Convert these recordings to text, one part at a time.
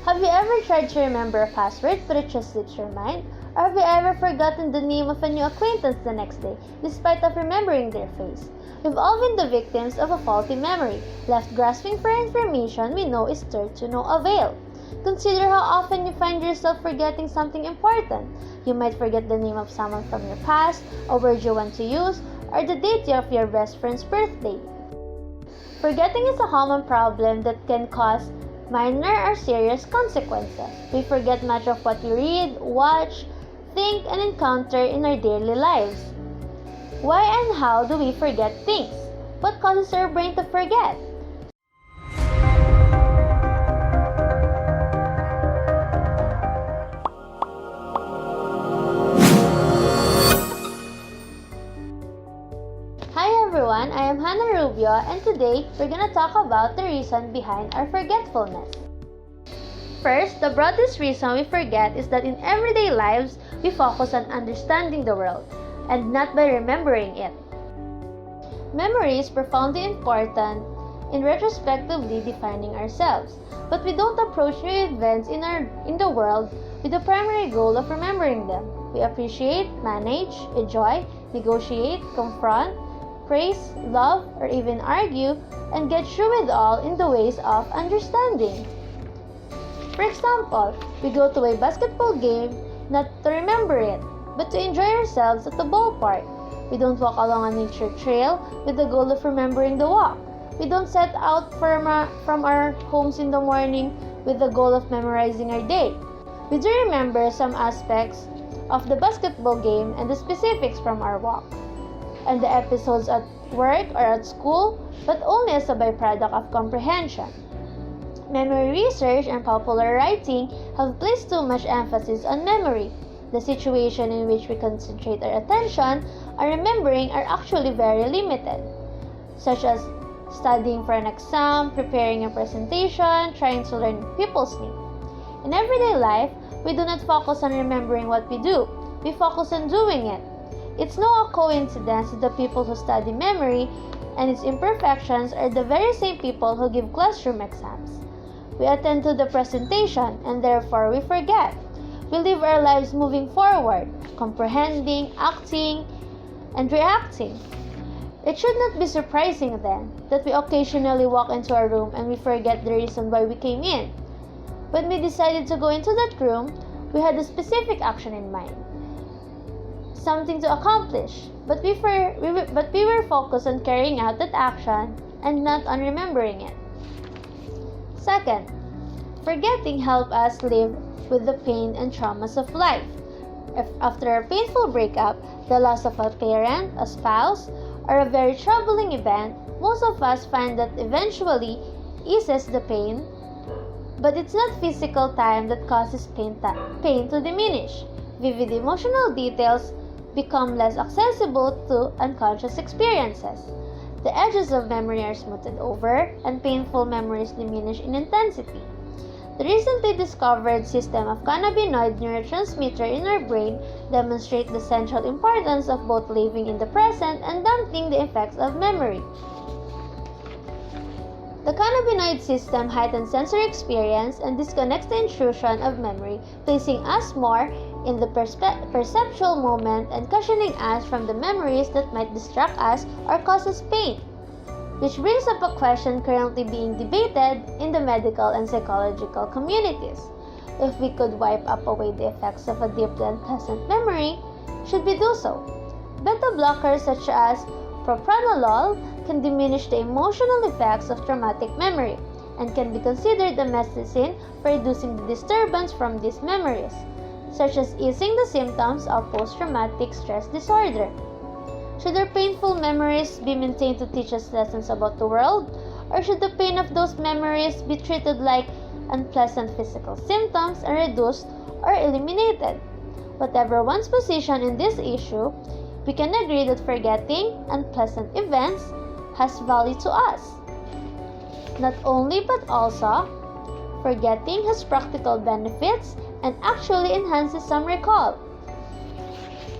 Have you ever tried to remember a password but it just slips your mind? Or have you ever forgotten the name of a new acquaintance the next day, despite of remembering their face? We've all been the victims of a faulty memory, left grasping for information we know is to no avail. Consider how often you find yourself forgetting something important. You might forget the name of someone from your past, a word you want to use, or the date of your best friend's birthday. Forgetting is a common problem that can cause minor or serious consequences. We forget much of what we read, watch, think, and encounter in our daily lives. Why and how do we forget things? What causes our brain to forget? Hi everyone, I am Hana Rubio, and today we're gonna talk about the reason behind our forgetfulness. First, the broadest reason we forget is that in everyday lives, we focus on understanding the world and not by remembering it. Memory is profoundly important in retrospectively defining ourselves, but we don't approach new events in the world with the primary goal of remembering them. We appreciate, manage, enjoy, negotiate, confront, praise, love, or even argue, and get through with all in the ways of understanding. For example, we go to a basketball game not to remember it, but to enjoy ourselves at the ballpark. We don't walk along a nature trail with the goal of remembering the walk. We don't set out from our homes in the morning with the goal of memorizing our day. We do remember some aspects of the basketball game and the specifics from our walk, and the episodes at work or at school, but only as a byproduct of comprehension. Memory research and popular writing have placed too much emphasis on memory. The situation in which we concentrate our attention on remembering are actually very limited, such as studying for an exam, preparing a presentation, trying to learn people's name. In everyday life, we do not focus on remembering what we do, we focus on doing it. It's no coincidence that the people who study memory and its imperfections are the very same people who give classroom exams. We attend to the presentation and therefore we forget. We live our lives moving forward, comprehending, acting, and reacting. It should not be surprising then that we occasionally walk into a room and we forget the reason why we came in. When we decided to go into that room, we had a specific action in mind, something to accomplish, but we were focused on carrying out that action and not on remembering it. Second, forgetting helps us live with the pain and traumas of life. If after a painful breakup, the loss of a parent, a spouse, or a very troubling event, most of us find that eventually eases the pain, but it's not physical time that causes pain to diminish. Vivid emotional details become less accessible to unconscious experiences. The edges of memory are smoothed over, and painful memories diminish in intensity. The recently discovered system of cannabinoid neurotransmitter in our brain demonstrate the central importance of both living in the present and dampening the effects of memory. The cannabinoid system heightens sensory experience and disconnects the intrusion of memory, placing us more in the perceptual moment and cushioning us from the memories that might distract us or cause us pain. Which brings up a question currently being debated in the medical and psychological communities. If we could wipe away the effects of a deeply unpleasant memory, should we do so? Beta blockers such as propranolol can diminish the emotional effects of traumatic memory and can be considered a medicine for reducing the disturbance from these memories, such as easing the symptoms of post-traumatic stress disorder. Should our painful memories be maintained to teach us lessons about the world, or should the pain of those memories be treated like unpleasant physical symptoms and reduced or eliminated? Whatever one's position in this issue, we can agree that forgetting unpleasant events has value to us. Not only but also, forgetting has practical benefits and actually enhances some recall.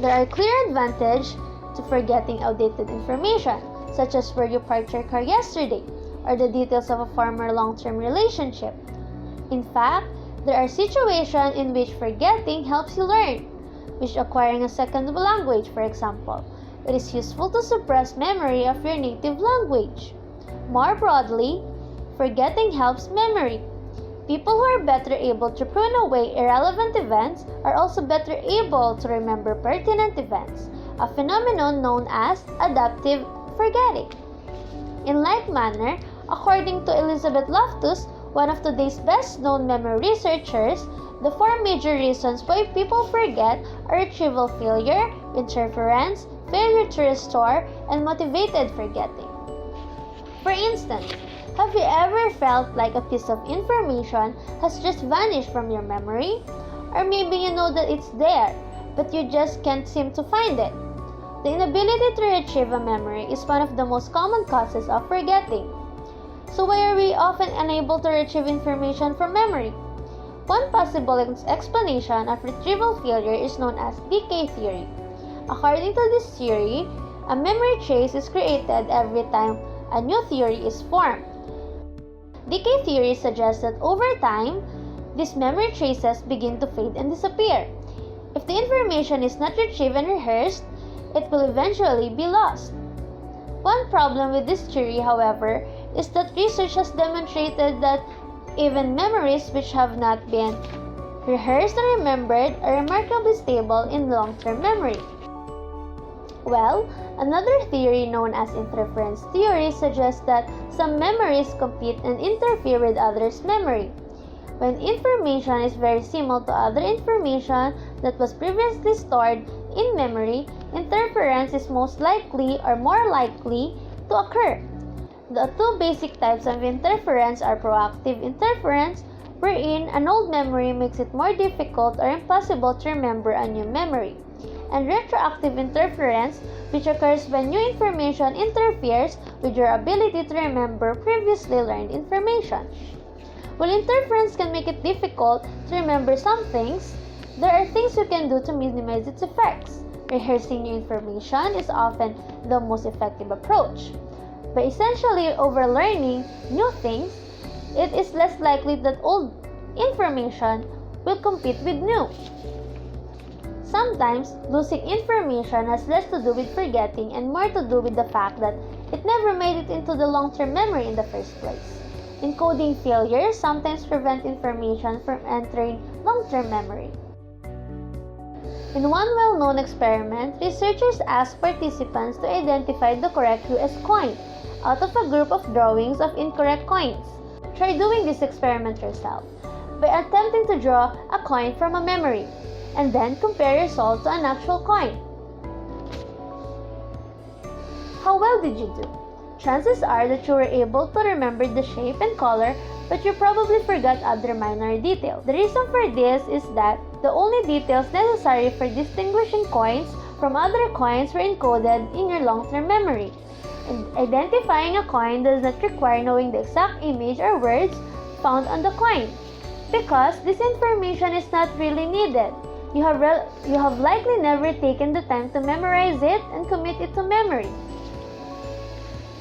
There are clear advantages to forgetting outdated information, such as where you parked your car yesterday, or the details of a former long-term relationship. In fact, There are situations in which forgetting helps you learn, which acquiring a second language, for example. It is useful to suppress memory of your native language. More broadly, forgetting helps memory. People who are better able to prune away irrelevant events are also better able to remember pertinent events, a phenomenon known as adaptive forgetting. In like manner, according to Elizabeth Loftus, one of today's best-known memory researchers, the four major reasons why people forget are retrieval failure, interference, failure to restore, and motivated forgetting. For instance, have you ever felt like a piece of information has just vanished from your memory? Or maybe you know that it's there, but you just can't seem to find it. The inability to retrieve a memory is one of the most common causes of forgetting. So why are we often unable to retrieve information from memory? One possible explanation of retrieval failure is known as decay theory. According to this theory, a memory trace is created every time a new theory is formed. Decay theory suggests that over time, these memory traces begin to fade and disappear. If the information is not retrieved and rehearsed, it will eventually be lost. One problem with this theory, however, is that research has demonstrated that even memories which have not been rehearsed and remembered are remarkably stable in long-term memory. Well, another theory known as interference theory suggests that some memories compete and interfere with others' memory. When information is very similar to other information that was previously stored in memory, interference is most likely or more likely to occur. The two basic types of interference are proactive interference, wherein an old memory makes it more difficult or impossible to remember a new memory, and retroactive interference, which occurs when new information interferes with your ability to remember previously learned information. While interference can make it difficult to remember some things, there are things you can do to minimize its effects. Rehearsing new information is often the most effective approach. By essentially overlearning new things, it is less likely that old information will compete with new. Sometimes, losing information has less to do with forgetting and more to do with the fact that it never made it into the long-term memory in the first place. Encoding failures sometimes prevent information from entering long-term memory. In one well-known experiment, researchers asked participants to identify the correct US coin out of a group of drawings of incorrect coins. Try doing this experiment yourself by attempting to draw a coin from a memory, and then compare your result to an actual coin. How well did you do? Chances are that you were able to remember the shape and color, but you probably forgot other minor details. The reason for this is that the only details necessary for distinguishing coins from other coins were encoded in your long-term memory. And identifying a coin does not require knowing the exact image or words found on the coin, because this information is not really needed. You have likely never taken the time to memorize it and commit it to memory.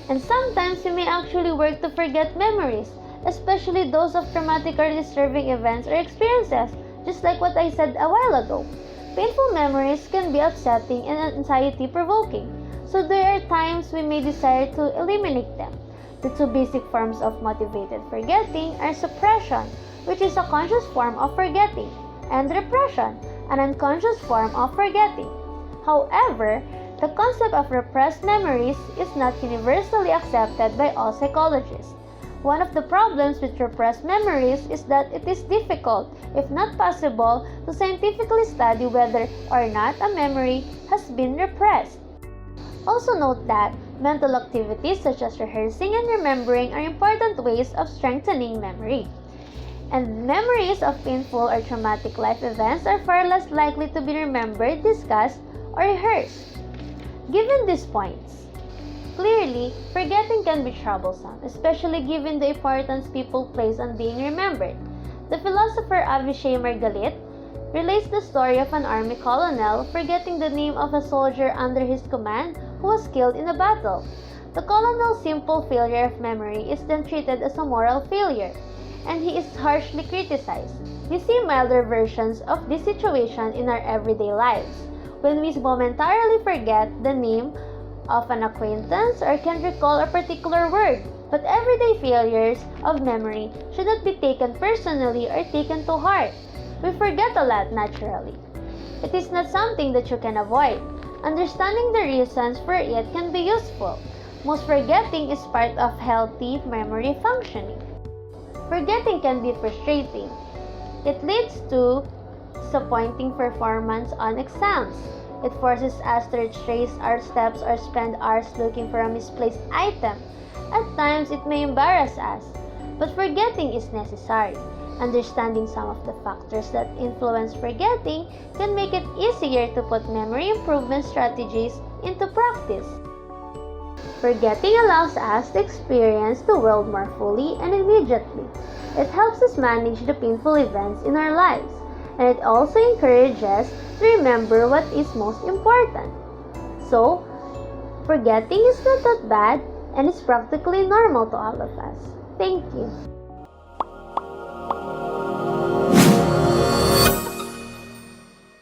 And sometimes you may actually work to forget memories, especially those of traumatic or disturbing events or experiences, just like what I said a while ago. Painful memories can be upsetting and anxiety-provoking, so there are times we may desire to eliminate them. The two basic forms of motivated forgetting are suppression, which is a conscious form of forgetting, and repression, an unconscious form of forgetting. However, the concept of repressed memories is not universally accepted by all psychologists. One of the problems with repressed memories is that it is difficult, if not possible, to scientifically study whether or not a memory has been repressed. Also note that mental activities such as rehearsing and remembering are important ways of strengthening memory. And memories of painful or traumatic life events are far less likely to be remembered, discussed, or rehearsed. Given these points, clearly, forgetting can be troublesome, especially given the importance people place on being remembered. The philosopher Avishai Margalit relates the story of an army colonel forgetting the name of a soldier under his command who was killed in a battle. The colonel's simple failure of memory is then treated as a moral failure. and he is harshly criticized. We see milder versions of this situation in our everyday lives, when we momentarily forget the name of an acquaintance or can't recall a particular word. But everyday failures of memory should not be taken personally or taken to heart. We forget a lot naturally. It is not something that you can avoid. Understanding the reasons for it can be useful. Most forgetting is part of healthy memory functioning. Forgetting can be frustrating. It leads to disappointing performance on exams. It forces us to retrace our steps or spend hours looking for a misplaced item. At times, it may embarrass us, but forgetting is necessary. Understanding some of the factors that influence forgetting can make it easier to put memory improvement strategies into practice. Forgetting allows us to experience the world more fully and immediately. It helps us manage the painful events in our lives, and it also encourages to remember what is most important. So, forgetting is not that bad, and it's practically normal to all of us. Thank you.